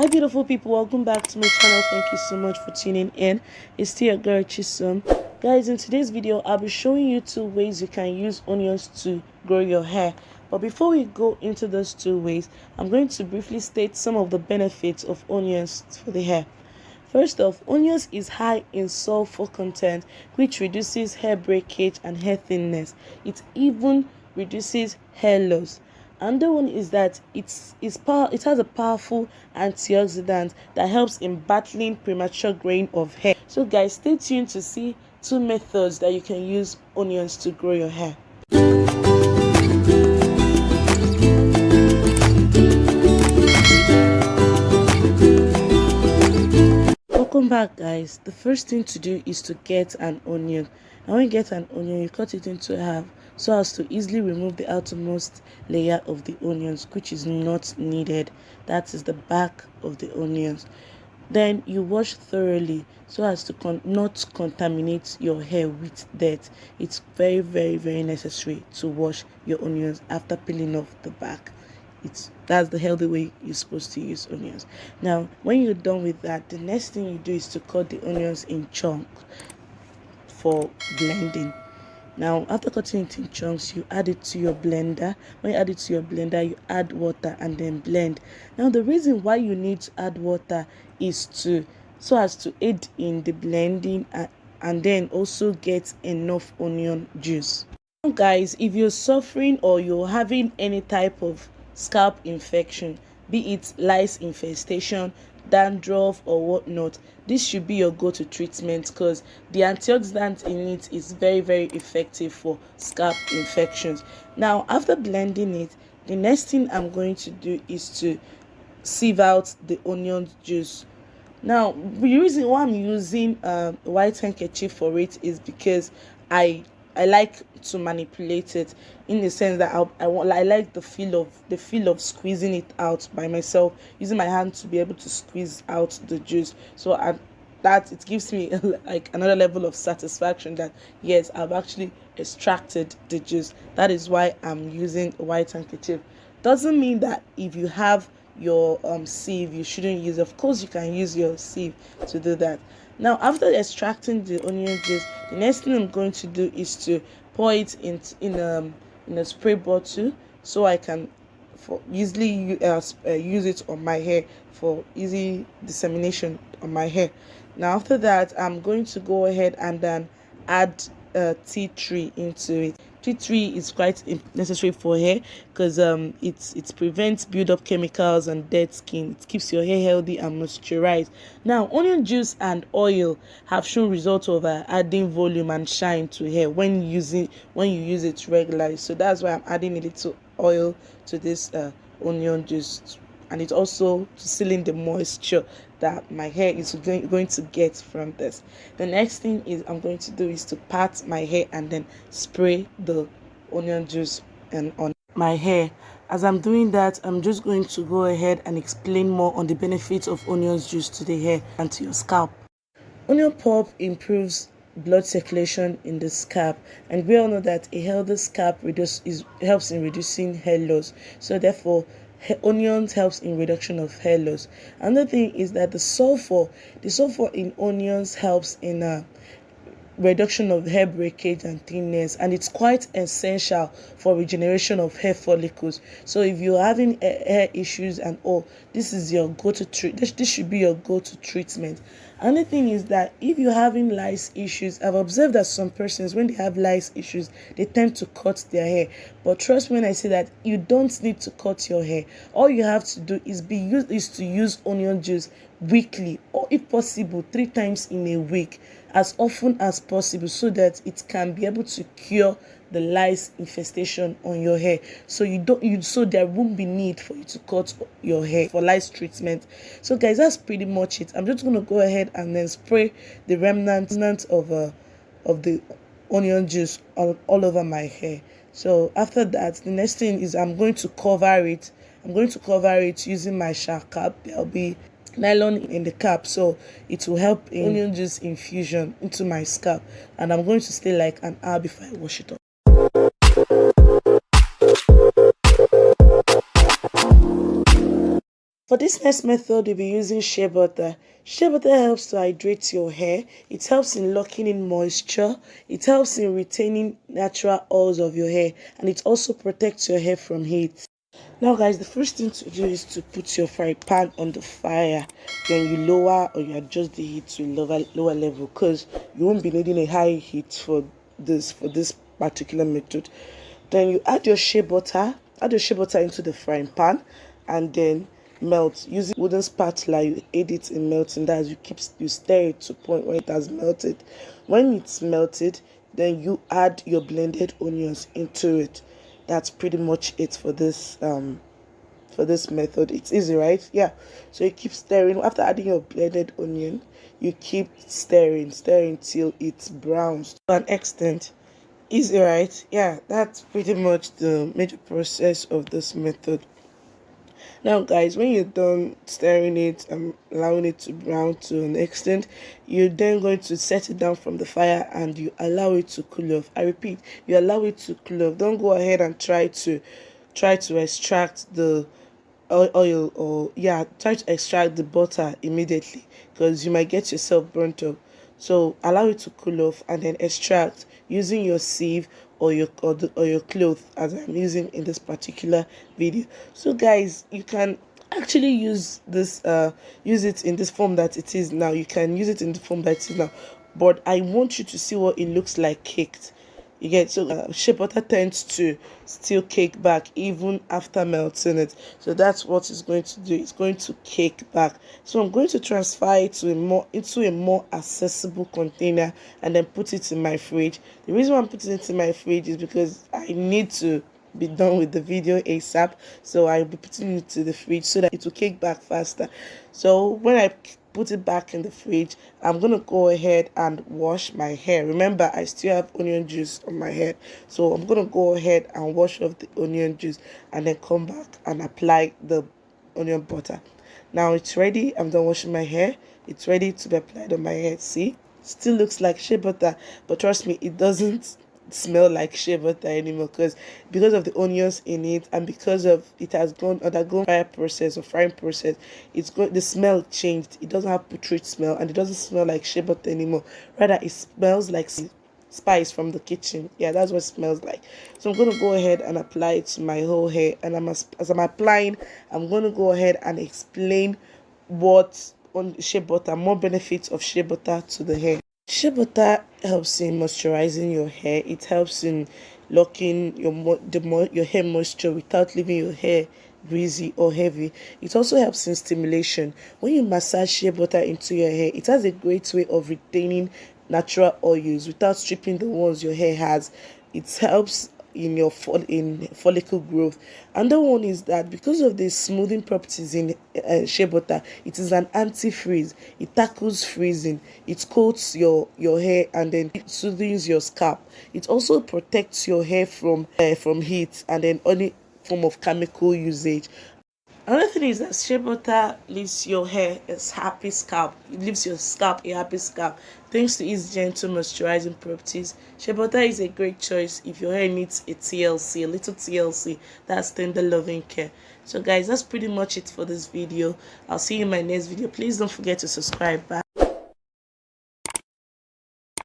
Hi beautiful people, welcome back to my channel. Thank you so much for tuning in. It's still your girl Chisom. Guys, in today's video I'll be showing you 2 ways you can use onions to grow your hair. But before we go into those 2 ways, I'm going to briefly state some of the benefits of onions for the hair. First off, onions is high in sulfur content, which reduces hair breakage and hair thinness. It even reduces hair loss. Another one is that it has a powerful antioxidant that helps in battling premature graying of hair. So guys, stay tuned to see 2 methods that you can use onions to grow your hair. Welcome back, guys. The first thing to do is to get an onion. And when you get an onion, you cut it into half so as to easily remove the outermost layer of the onions, which is not needed. That is the back of the onions. Then you wash thoroughly so as to not contaminate your hair with dirt. It's very necessary to wash your onions after peeling off the back. That's the healthy way you're supposed to use onions. Now when you're done with that, the next thing you do is to cut the onions in chunks for blending. Now after cutting it in chunks, you add it to your blender. When you add it to your blender, you add water and then blend. Now the reason why you need to add water is so as to aid in the blending and then also get enough onion juice. Now guys, if you're suffering or you're having any type of scalp infection, be it lice infestation, dandruff or whatnot, this should be your go-to treatment because the antioxidant in it is very effective for scalp infections. Now after blending it, the next thing I'm going to do is to sieve out the onion juice. Now the reason why I'm using white handkerchief for it is because I like to manipulate it in the sense that I like the feel of squeezing it out by myself, using my hand to be able to squeeze out the juice. So that it gives me like another level of satisfaction that yes, I've actually extracted the juice. That is why I'm using a white handkerchief. Doesn't mean that if you have your sieve you shouldn't use. Of course you can use your sieve to do that. Now after extracting the onion juice, the next thing I'm going to do is to pour it in a spray bottle so I can easily use it on my hair for easy dissemination on my hair. Now after that, I'm going to go ahead and then add tea tree into it. Tea tree is quite necessary for hair because it prevents build-up chemicals and dead skin. It keeps your hair healthy and moisturized. Now onion juice and oil have shown results of adding volume and shine to hair when you use it regularly. So that's why I'm adding a little oil to this onion juice, and it's also to seal in the moisture that my hair is going to get from this. The next thing I'm going to do is to pat my hair and then spray the onion juice on my hair. As I'm doing that, I'm just going to go ahead and explain more on the benefits of onion juice to the hair and to your scalp. Onion pulp improves blood circulation in the scalp, and we all know that a healthy scalp helps in reducing hair loss. So therefore onions helps in reduction of hair loss. Another thing is that the sulfur in onions helps in reduction of hair breakage and thinness, and it's quite essential for regeneration of hair follicles. So if you're having hair issues and all, this is your this should be your go-to treatment. Another thing is that if you're having lice issues, I've observed that some persons, when they have lice issues, they tend to cut their hair. But trust me when I say that you don't need to cut your hair. All you have to do is to use onion juice weekly, or if possible 3 times in a week, as often as possible, so that it can be able to cure the lice infestation on your hair. So there won't be need for you to cut your hair for lice treatment. So guys, that's pretty much it. I'm just going to go ahead and then spray the remnant of the onion juice all over my hair. So after that, the next thing is I'm going to cover it. Using my shower cap. There'll be nylon in the cap, so it will help in onion juice infusion into my scalp, and I'm going to stay like an hour before I wash it off. For this next method, we'll be using shea butter. Shea butter helps to hydrate your hair. It helps in locking in moisture. It helps in retaining natural oils of your hair. And it also protects your hair from heat. Now guys, the first thing to do is to put your frying pan on the fire. Then you lower or you adjust the heat to a lower level, because you won't be needing a high heat for this particular method. Then you add your shea butter. Add your shea butter into the frying pan and then melt. Using wooden spatula, you aid it in melting. That is, you stir it to the point where it has melted. When it's melted, then you add your blended onions into it. That's pretty much it for this method. It's easy, right? Yeah. So you keep stirring. After adding your blended onion, you keep stirring till it's browns to an extent. Easy, right? Yeah, that's pretty much the major process of this method. Now guys, when you're done stirring it and allowing it to brown to an extent, you're then going to set it down from the fire and you allow it to cool off. I repeat, you allow it to cool off. Don't go ahead and try to extract the oil, or try to extract the butter immediately, because you might get yourself burnt up. So allow it to cool off and then extract using your sieve or your cloth, as I'm using in this particular video. So guys, you can actually use this use it in this form that it is now. You can use it in the form that it is now, but I want you to see what it looks like caked. You get, so shea butter tends to still cake back even after melting it. So that's what it's going to do. It's going to cake back. So I'm going to transfer it to into a more accessible container and then put it in my fridge. The reason why I'm putting it in my fridge is because I need to be done with the video ASAP. So I'll be putting it to the fridge so that it will cake back faster. So when I put it back in the fridge, I'm gonna go ahead and wash my hair. Remember, I still have onion juice on my head, so I'm gonna go ahead and wash off the onion juice and then come back and apply the onion butter. Now it's ready. I'm done washing my hair. It's ready to be applied on my head. See, still looks like shea butter, but trust me, it doesn't smell like shea butter anymore, because of the onions in it, and because of it has undergone frying process. The smell changed. It doesn't have putrid smell and it doesn't smell like shea butter anymore. Rather, it smells like spice from the kitchen. Yeah, that's what it smells like. So I'm going to go ahead and apply it to my whole hair, and as I'm applying, I'm going to go ahead and explain what on shea butter, more benefits of shea butter to the hair. Shea butter helps in moisturizing your hair. It helps in locking your hair moisture without leaving your hair greasy or heavy. It also helps in stimulation. When you massage shea butter into your hair, it has a great way of retaining natural oils without stripping the ones your hair has. It helps in follicle growth. Another one is that because of the smoothing properties in shea butter, it is an anti-freeze. It tackles freezing. It coats your hair and then it soothes your scalp. It also protects your hair from heat and then any form of chemical usage. Another thing is that shea butter leaves your hair a happy scalp. It leaves your scalp a happy scalp. Thanks to its gentle moisturizing properties, shea butter is a great choice if your hair needs a little TLC. That's tender loving care. So guys, that's pretty much it for this video. I'll see you in my next video. Please don't forget to subscribe. Bye.